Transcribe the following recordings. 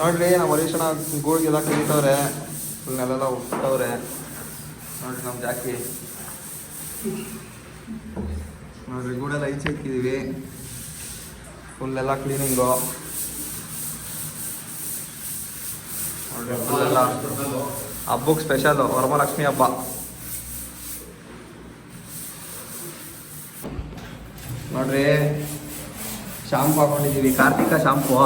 ನೋಡ್ರಿ ನಮ್ಮ ಹರೀಶಣ್ಣ ಗೂಳಿಗೆಲ್ಲ ಕಲಿತವ್ರೆ, ಫುಲ್ನೆಲ್ಲ ಉಟ್ಟವ್ರೆ ನೋಡ್ರಿ. ನಮ್ಮ ಜಾಕಿ ನೋಡ್ರಿ, ಗೂಡೆಲ್ಲ ಈಚೆ ಇಕ್ಕಿದ್ದೀವಿ. ಫುಲ್ಲೆಲ್ಲ ಕ್ಲೀನಿಂಗು ನೋಡ್ರಿ. ಫುಲ್ಲೆಲ್ಲ ಹಬ್ಬಕ್ಕೆ ಸ್ಪೆಷಲು ವರಮಹಾಲಕ್ಷ್ಮಿ ಹಬ್ಬ. ನೋಡ್ರಿ, ಶಾಂಪು ಹಾಕೊಂಡಿದ್ದೀವಿ, ಕಾರ್ತಿಕ ಶಾಂಪು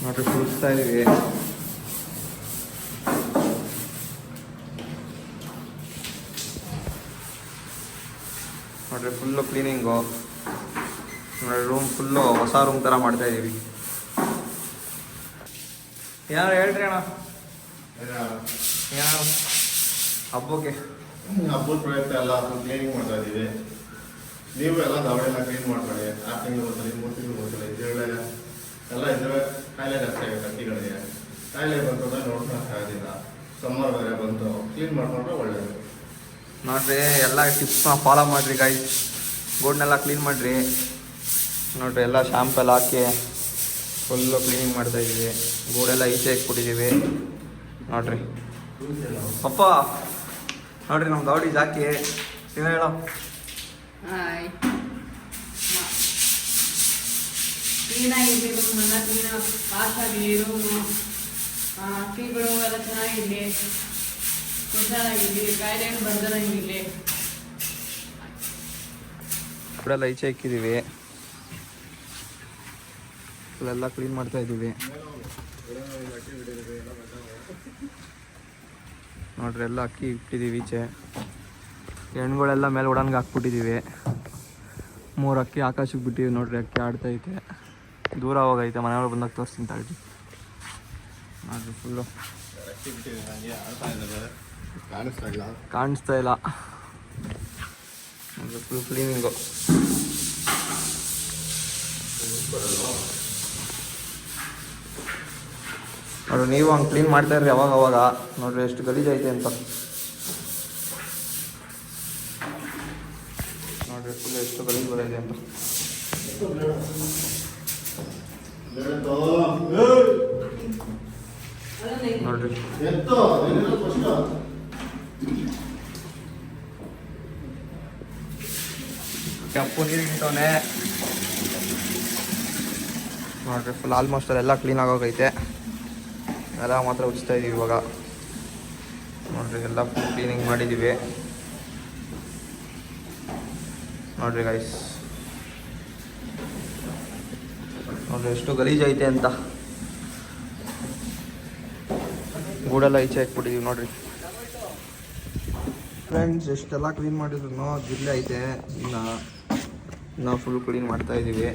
ನೋಡ್ರಿ. ಕುಡಿಸ್ತಾ ಇದ್ದೀವಿ. ನೋಡ್ರಿ ಫುಲ್ಲು ಕ್ಲೀನಿಂಗು ನೋಡ್ರಿ. ರೂಮ್ ಫುಲ್ಲು ಹೊಸ ರೂಮ್ ಥರ ಮಾಡ್ತಾ ಇದ್ದೀವಿ. ಏನಾರು ಹೇಳ್ರಿ ಅಣ್ಣ, ಏನಾರು ಹಬ್ಬಕ್ಕೆ ಹಬ್ಬದ ಪ್ರಯುಕ್ತ ಎಲ್ಲ ಕ್ಲೀನಿಂಗ್ ಮಾಡ್ತಾ ಇದ್ದೀವಿ. ನೀವು ಎಲ್ಲ ದಾವಣೆಲ್ಲ ಕ್ಲೀನ್ ಮಾಡ್ಕೊಳ್ಳಿ. 6 ತಿಂಗಳು ಬರ್ತಾರೆ, 3 ತಿಂಗಳು ಬರ್ತಾರೆ. ಇದರೊಳಗೆ ಎಲ್ಲ ಇದ್ರೆ ಕಾಯಿಲೆ ಜಾಸ್ತಿ ಆಗುತ್ತೆ ಹಕ್ಕಿಗಳಿಗೆ. ಕಾಯಿಲೆ ಬಂತಂದ್ರೆ ನೋಡ್ಕೊಳಕ್ಕೆ ಆಗೋದಿಲ್ಲ. ಸಮ್ಮರ್ ಬೇರೆ ಬಂತು, ಕ್ಲೀನ್ ಮಾಡ್ಕೊಂಡ್ರೆ ಒಳ್ಳೆಯದು. ನೋಡ್ರಿ, ಎಲ್ಲ ಟಿಪ್ಸ್ನ ಫಾಲೋ ಮಾಡಿರಿ ಗಾಯ್ಸ್. ಗೂಡನ್ನೆಲ್ಲ ಕ್ಲೀನ್ ಮಾಡಿರಿ ನೋಡ್ರಿ. ಎಲ್ಲ ಶಾಂಪೆಲ್ಲ ಹಾಕಿ ಫುಲ್ಲು ಕ್ಲೀನಿಂಗ್ ಮಾಡ್ತಾಯಿದ್ದೀವಿ. ಗೂಡೆಲ್ಲ ಈಚೆ ಇಕ್ಬಿಟ್ಟಿದ್ದೀವಿ ನೋಡ್ರಿ. ಪಪ್ಪ ನೋಡ್ರಿ, ನಮ್ಮ ದೌಡಿ ಜಾಕಿ ನೀನು ಹೇಳೋ. ಹಾಯ್, ಕ್ಲೀನಾಗಿರಲಿ ರೂಮೆಲ್ಲ, ಕ್ಲೀನ್ ವಾಶಾಗಲಿ ರೂಮು. ಹಕ್ಕಿಗಳು ಎಲ್ಲ ಚೆನ್ನಾಗಿರಲಿ, ಹುಷಾರಾಗಿರಲಿ, ಕಾಯಿಲೆ ಏನು ಬರ್ದಂಗಿರಲಿ. ಗೂಡೆಲ್ಲ ಈಚೆ ಇಕ್ಕಿದ್ದೀವಿ. ಫುಲ್ಲೆಲ್ಲ ಕ್ಲೀನ್ ಮಾಡ್ತಾ ಇದ್ದೀವಿ ನೋಡ್ರಿ. ಎಲ್ಲ ಅಕ್ಕಿ ಇಟ್ಟಿದ್ದೀವಿ ಈಚೆ. ಹೆಣ್ಗಳೆಲ್ಲ ಮೇಲೆ ಉಡನ್ಗೆ ಹಾಕ್ಬಿಟ್ಟಿದ್ದೀವಿ. 3 ಅಕ್ಕಿ ಆಕಾಶಕ್ಕೆ ಬಿಟ್ಟಿವಿ ನೋಡ್ರಿ. ಅಕ್ಕಿ ಆಡ್ತೈತೆ, ದೂರ ಹೋಗೈತೆ. ಮನೆಯೊಳಗೆ ಬಂದಾಗ ತೋರಿಸ್ತೀನಿ ತಗೊಳ್ಳಿ ನೋಡ್ರಿ. ಫುಲ್ಲು ಕಾಣಿಸ್ತಾ ಇಲ್ಲ ನೋಡ್ರಿ. ಫುಲ್ ಕ್ಲೀನಿಂಗು ನೋಡ್ರಿ. ನೀವು ಹಂಗೆ ಕ್ಲೀನ್ ಮಾಡ್ತಾ ಇರ್ರಿ ಅವಾಗ ಅವಾಗ. ನೋಡ್ರಿ ಎಷ್ಟು ಗಲೀಜೈತೆ ಅಂತ ನೋಡ್ರಿ. ಫುಲ್ ಎಷ್ಟು ಗಲೀಜು ಬರೈತೆ ಅಂತ ನೋಡ್ರಿ. ಕಪ್ಪು ನೀರು ಇಟ್ಟವನೆ ನೋಡ್ರಿ. ಫುಲ್ ಆಲ್ಮೋಸ್ಟ್ ಅಲ್ಲೆಲ್ಲ ಕ್ಲೀನ್ ಆಗೋಗೈತೆ. ಎಲ್ಲ ಮಾತ್ರ ಉಜ್ತಾ ಇದೀವಿ ಇವಾಗ ನೋಡ್ರಿ. ಎಲ್ಲ ಫುಲ್ ಕ್ಲೀನಿಂಗ್ ಮಾಡಿದ್ದೀವಿ ನೋಡ್ರಿ ಗೈಸ್. ನೋಡ್ರಿ ಎಷ್ಟು ಗಲೀಜೈತೆ ಅಂತ. ಗೂಡೆಲ್ಲ ಈಚೆ ಹಾಕ್ಬಿಟ್ಟಿದ್ದೀವಿ ನೋಡ್ರಿ. ಫ್ರೆಂಡ್ಸ್, ಎಷ್ಟೆಲ್ಲ ಕ್ಲೀನ್ ಮಾಡಿದ್ರು ಜಿಲ್ಲೆ ಐತೆ. ನಾವು ಫುಲ್ ಕ್ಲೀನ್ ಮಾಡ್ತಾ ಇದ್ದೀವಿ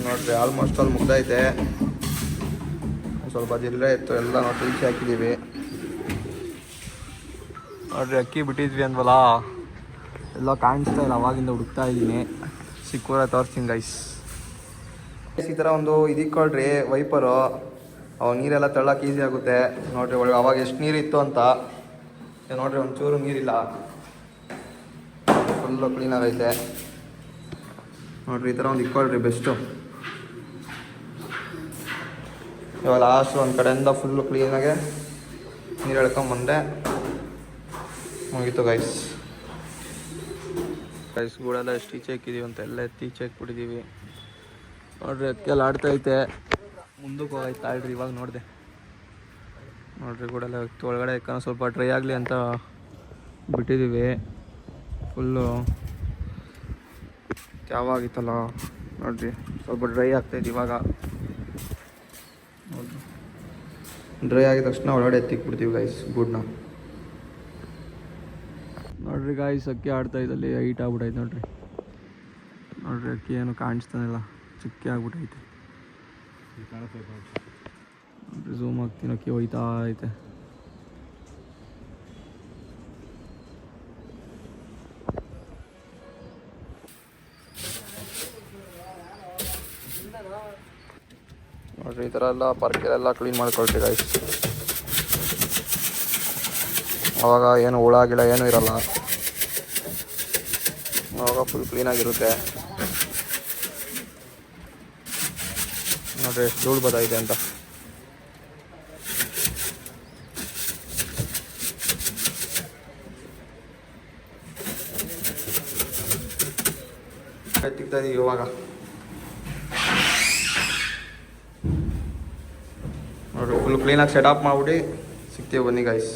ನೋಡ್ರಿ. ಆಲ್ಮೋಸ್ಟ್ ಅಲ್ಲಿ ಮುಗ್ದೈತೆ. ಸ್ವಲ್ಪ ಜಿಲ್ಲೆ ಇತ್ತು, ಎಲ್ಲ ನಾವು ಈಚೆ ಹಾಕಿದ್ದೀವಿ ನೋಡ್ರಿ. ಅಕ್ಕಿ ಬಿಟ್ಟಿದ್ವಿ ಅಂದ್ವಲ್ಲ, ಎಲ್ಲ ಕಾಣಿಸ್ತಾ ಇಲ್ಲ. ಅವಾಗಿಂದ ಹುಡುಕ್ತಾ ಇದ್ದೀನಿ, ಸಿಕ್ಕೂರ ತೋರಿಸ್ತೀನಿ ಗೈಸ್. ಈ ಥರ ಒಂದು ಇದಿಕ್ಕೊಳ್ರಿ ವೈಪರು, ಅವಾಗ ನೀರೆಲ್ಲ ತಳ್ಳಕ್ಕೆ ಈಸಿ ಆಗುತ್ತೆ ನೋಡ್ರಿ. ಒಳಗೆ ಅವಾಗ ಎಷ್ಟು ನೀರಿತ್ತು ಅಂತ ನೋಡ್ರಿ. ಒಂಚೂರು ನೀರಿಲ್ಲ, ಫುಲ್ಲು ಕ್ಲೀನಾಗೈತೆ ನೋಡ್ರಿ. ಈ ಥರ ಒಂದು ಇಕ್ಕೊಳ್ರಿ ಬೆಸ್ಟು. ಇವಾಗ ಲಾಸ್ಟ್ ಒಂದು ಕಡೆಯಿಂದ ಫುಲ್ಲು ಕ್ಲೀನಾಗೆ ನೀರು ಎಳ್ಕೊಂಬಂದೆ, ಮುಗೀತು ಗೈಸ್. ಗೂಡೆಲ್ಲ ಎಷ್ಟು ಈಚೆ ಹಾಕಿದ್ದೀವಿ ಅಂತ ಎಲ್ಲ ಎತ್ತಿ ಈಚೆ ಹಾಕ್ಬಿಟ್ಟಿದ್ದೀವಿ ನೋಡ್ರಿ. ಅದಕ್ಕೆಲ್ಲ ಆಡ್ತೈತೆ, ಮುಂದಕ್ಕೆ ಹೋಗೈತೆ ಆಡ್ರಿ. ಇವಾಗ ನೋಡಿದೆ ನೋಡ್ರಿ. ಗೂಡೆಲ್ಲ ಒಳಗಡೆ ಯಾಕಂದ್ರೆ ಸ್ವಲ್ಪ ಡ್ರೈ ಆಗಲಿ ಅಂತ ಬಿಟ್ಟಿದ್ದೀವಿ. ಫುಲ್ಲು ಯಾವಾಗಿತ್ತಲ್ಲ ನೋಡ್ರಿ, ಸ್ವಲ್ಪ ಡ್ರೈ ಆಗ್ತೈತೆ ಇವಾಗ. ನೋಡ್ರಿ, ಡ್ರೈ ಆಗಿದ ತಕ್ಷಣ ಒಳಗಡೆ ಎತ್ತಿಕ್ಬಿಡ್ತೀವಿ ಗೈಸ್ ಗೂಡನ್ನ ನೋಡ್ರಿ. ಗಾಯ್ಸ್, ಅಕ್ಕಿ ಆಡ್ತಾ ಇದ್ದಲ್ಲಿ ಹೈಟ್ ಆಗ್ಬಿಟ್ಟೈತೆ ನೋಡ್ರಿ. ನೋಡ್ರಿ, ಅಕ್ಕಿ ಏನು ಕಾಣಿಸ್ತಾನಿಲ್ಲ, ಚಿಕ್ಕ ಆಗ್ಬಿಟ್ಟೈತೆ ನೋಡ್ರಿ. ಝೂಮ್ ಆಗ್ತೀನಿ, ಅಕ್ಕಿ ಹೋಯ್ತಾ ಐತೆ. ನೋಡ್ರಿ, ಈ ಥರ ಎಲ್ಲ ಪಾರ್ಕೆಲ್ಲ ಕ್ಲೀನ್ ಮಾಡ್ಕೊಳ್ರಿ ಗೈಸ್. ಆವಾಗ ಏನು ಹುಳ ಗಿಳ ಏನೂ ಇರಲ್ಲ, ಆವಾಗ ಫುಲ್ ಕ್ಲೀನಾಗಿರುತ್ತೆ. ನೋಡ್ರಿ ಎಷ್ಟು ಧೂಳು ಬತ್ತಾಯಿದೆ ಅಂತ. ತಿಕ್ತಾ ಇದೀವಿ ಇವಾಗ. ನೋಡ್ರಿ ಫುಲ್ ಕ್ಲೀನಾಗಿ ಸೆಟಪ್ ಮಾಡ್ಬಿಟ್ಟು ಸಿಗ್ತೀವಿ ಬನ್ನಿ ಗೈಸ್.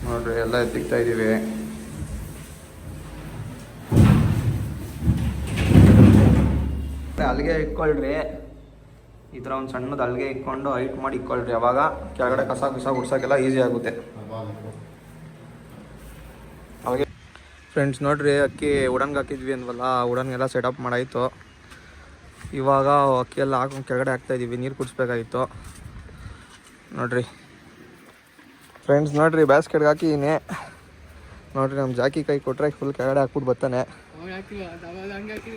ನೋಡ್ರಿ ಎಲ್ಲ ಎತ್ತಿಕ್ತಾ ಇದ್ದೀವಿ. ಅಲ್ಲಿಗೆ ಇಟ್ಕೊಳ್ರಿ, ಈ ಥರ ಒಂದು ಸಣ್ಣದು ಅಲ್ಲಿಗೆ ಇಟ್ಕೊಂಡು ಹೈಟ್ ಮಾಡಿ ಇಟ್ಕೊಳ್ರಿ. ಅವಾಗ ಕೆಳಗಡೆ ಕಸ ಗುಡ್ಸೋಕ್ಕೆಲ್ಲ ಈಸಿ ಆಗುತ್ತೆ. ಅವಾಗೆ ಫ್ರೆಂಡ್ಸ್ ನೋಡ್ರಿ, ಅಕ್ಕಿ ಉಡನ್ಗೆ ಹಾಕಿದ್ವಿ ಅಂದ್ವಲ್ಲ, ಉಡನ್ಗೆಲ್ಲ ಸೆಟಪ್ ಮಾಡಾಯಿತು. ಇವಾಗ ಅಕ್ಕಿ ಎಲ್ಲ ಹಾಕೊಂಡು ಕೆಳಗಡೆ ಹಾಕ್ತಾಯಿದ್ದೀವಿ. ನೀರು ಕುಡಿಸ್ಬೇಕಾಗಿತ್ತು ನೋಡ್ರಿ ಫ್ರೆಂಡ್ಸ್. ನೋಡ್ರಿ ಬ್ಯಾಸ್ಕೆಟ್ಗೆ ಹಾಕಿದ್ದೀನಿ. ನೋಡ್ರಿ ನಮ್ಮ ಜಾಕಿ ಕೈ ಕೊಟ್ಟರೆ ಫುಲ್ ಕೆಳಗಡೆ ಹಾಕ್ಬಿಟ್ಟು ಬರ್ತಾನೆ.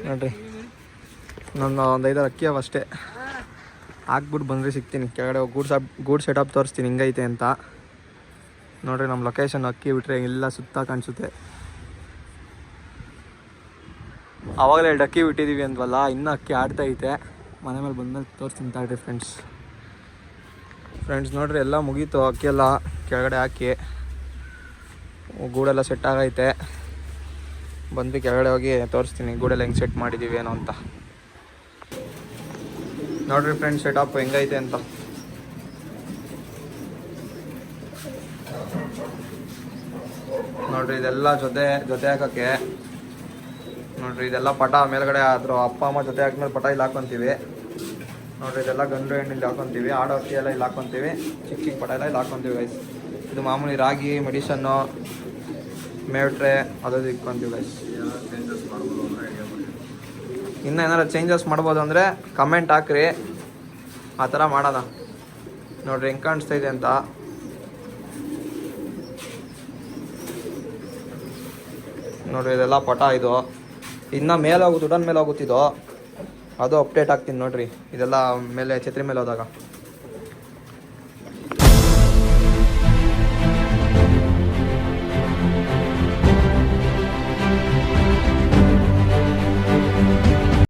ನೋಡ್ರಿ ನನ್ನ ಒಂದು 5 ಅಕ್ಕಿ ಅವಷ್ಟೇ ಹಾಕ್ಬಿಟ್ಟು ಬಂದರೆ ಸಿಗ್ತೀನಿ ಕೆಳಗಡೆ. ಗೂಡ್ ಸೆಟಪ್ ತೋರಿಸ್ತೀನಿ ಹಿಂಗೈತೆ ಅಂತ. ನೋಡ್ರಿ ನಮ್ಮ ಲೊಕೇಶನ್ ಅಕ್ಕಿ ಬಿಟ್ಟರೆ ಎಲ್ಲ ಸುತ್ತ ಕಾಣಿಸುತ್ತೆ. ಆವಾಗಲೇ 2 ಅಕ್ಕಿ ಬಿಟ್ಟಿದ್ದೀವಿ ಅಂದ್ವಲ್ಲ, ಇನ್ನೂ ಅಕ್ಕಿ ಆಡ್ತೈತೆ. ಮನೆ ಮೇಲೆ ಬಂದ್ಮೇಲೆ ತೋರಿಸ್ತೀನಿ ತಾಳ್ರಿ ಫ್ರೆಂಡ್ಸ್. ನೋಡ್ರಿ ಎಲ್ಲ ಮುಗೀತು, ಅಕ್ಕಿ ಎಲ್ಲ ಕೆಳಗಡೆ ಹಾಕಿ ಗೂಡೆಲ್ಲ ಸೆಟ್ ಆಗೈತೆ. ಬಂದು ಕೆಳಗಡೆ ಹೋಗಿ ತೋರಿಸ್ತೀನಿ ಗೂಡೆಲ್ಲ ಹೆಂಗೆ ಸೆಟ್ ಮಾಡಿದ್ದೀವಿ ಏನೋ ಅಂತ. ನೋಡ್ರಿ ಫ್ರೆಂಡ್ಸ್ ಸೆಟಪ್ ಹೆಂಗೈತೆ ಅಂತ. ನೋಡ್ರಿ ಇದೆಲ್ಲ ಜೊತೆ ಹಾಕೋಕ್ಕೆ. ನೋಡ್ರಿ ಇದೆಲ್ಲ ಪಟ ಮೇಲ್ಗಡೆ ಆದರೂ ಅಪ್ಪ ಅಮ್ಮ ಜೊತೆ ಹಾಕಿದ್ಮೇಲೆ ಪಟ ಇಲ್ಲಿ ಹಾಕೊತೀವಿ. ನೋಡ್ರಿ ಇದೆಲ್ಲ ಗಂಡು ಹೆಣ್ಣು ಇಲ್ಲಿ ಹಾಕೊತೀವಿ. ಆಡೋ ಅಕ್ಕಿ ಎಲ್ಲ ಇಲ್ಲಿ ಹಾಕೊತೀವಿ. ಚಿಕ್ಕ ಪಟ ಎಲ್ಲ ಇಲ್ಲಿ ಹಾಕೊತೀವಿ ಗೈಸ್. ಇದು ಮಾಮೂಲಿ ರಾಗಿ ಮೆಡಿಸನ್ನು ಮೇವ್ಟ್ರೆ ಅದು ಇಟ್ಕೊತೀವಿ ಗೈಸ್. ಇನ್ನೂ ಏನಾರು ಚೇಂಜಸ್ ಮಾಡ್ಬೋದು ಅಂದರೆ ಕಮೆಂಟ್ ಹಾಕ್ರಿ, ಆ ಥರ ಮಾಡೋಣ. ನೋಡ್ರಿ ಹೆಂಗೆ ಕಾಣಿಸ್ತಾ ಇದೆ ಅಂತ. ನೋಡ್ರಿ ಇದೆಲ್ಲ ಪಟ ಇದು. ಇನ್ನು ಮೇಲೆ ಹೋಗುತ್ತೆ, ಉಡನ್ ಮೇಲೆ ಹೋಗುತ್ತಿದ್ದು, ಅದು ಅಪ್ಡೇಟ್ ಆಗ್ತೀನಿ ನೋಡ್ರಿ. ಇದೆಲ್ಲ ಮೇಲೆ ಛತ್ರಿ ಮೇಲೆ ಹೋದಾಗ